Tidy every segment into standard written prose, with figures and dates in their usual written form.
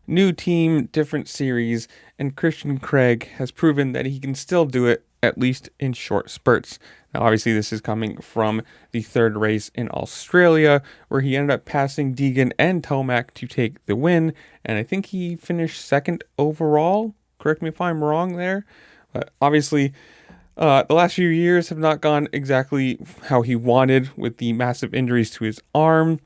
new team, different series, and Christian Craig has proven that he can still do it, at least in short spurts. Now, obviously, this is coming from the third race in Australia, where he ended up passing Deegan and Tomac to take the win, and I think he finished second overall. Correct me if I'm wrong there. But obviously, the last few years have not gone exactly how he wanted with the massive injuries to his arm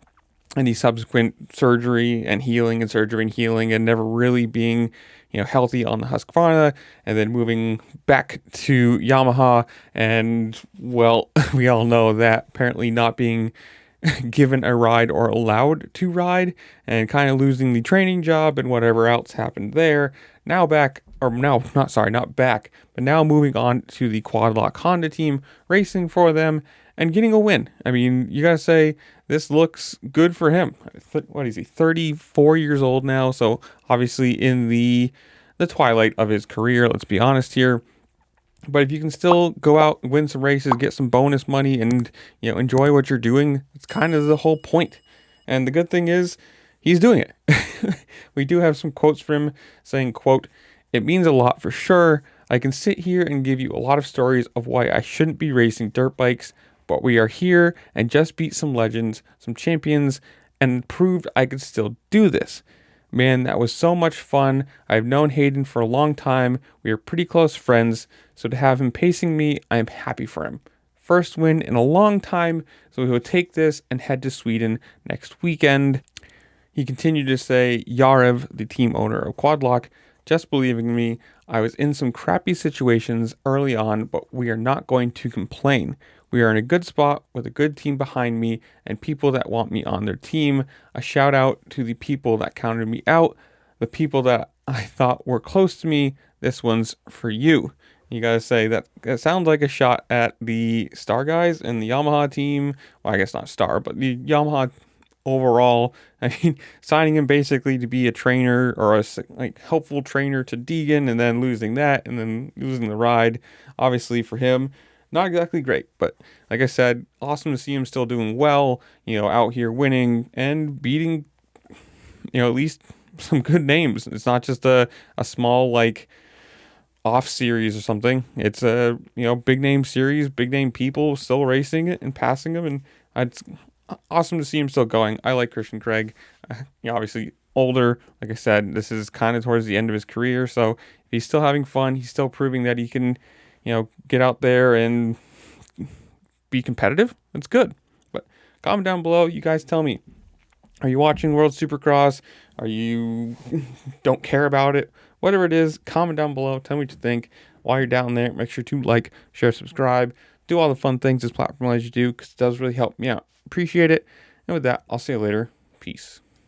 and the subsequent surgery and healing and surgery and healing and never really being, healthy on the Husqvarna and then moving back to Yamaha. And well, we all know that apparently not being given a ride or allowed to ride and kind of losing the training job and whatever else happened there. Now back, or now, not sorry, not back, but now moving on to the Quad Lock Honda team, racing for them and getting a win. I mean, you gotta say, this looks good for him. What is he, 34 years old now? So obviously in the twilight of his career, let's be honest here. But if you can still go out and win some races, get some bonus money, and enjoy what you're doing, it's kind of the whole point. And the good thing is, he's doing it. We do have some quotes from him saying, quote, "It means a lot for sure. I can sit here and give you a lot of stories of why I shouldn't be racing dirt bikes, but we are here and just beat some legends, some champions, and proved I could still do this. Man, that was so much fun. I've known Hayden for a long time. We are pretty close friends, so to have him pacing me, I am happy for him. First win in a long time, so we will take this and head to Sweden next weekend." He continued to say, "Yarev, the team owner of Quadlock, just believing in me. I was in some crappy situations early on, but we are not going to complain. We are in a good spot with a good team behind me and people that want me on their team. A shout out to the people that counted me out, the people that I thought were close to me. This one's for you." You gotta say that sounds like a shot at the Star guys and the Yamaha team. Well, I guess not Star, but the Yamaha overall. I mean, signing him basically to be a trainer or a helpful trainer to Deegan, and then losing that, and then losing the ride. Obviously for him, not exactly great, but like I said, awesome to see him still doing well. Out here winning and beating, at least some good names. It's not just a small off series or something. It's a big name series, big name people still racing it and passing them, and it's awesome to see him still going. I like Christian Craig. Obviously older. Like I said, this is kind of towards the end of his career, so if he's still having fun, he's still proving that he can, get out there and be competitive. That's good. But comment down below. You guys tell me. Are you watching World Supercross? Are you don't care about it? Whatever it is, comment down below. Tell me what you think. While you're down there, make sure to like, share, subscribe. Do all the fun things this platform lets you do because it does really help me out. Appreciate it. And with that, I'll see you later. Peace.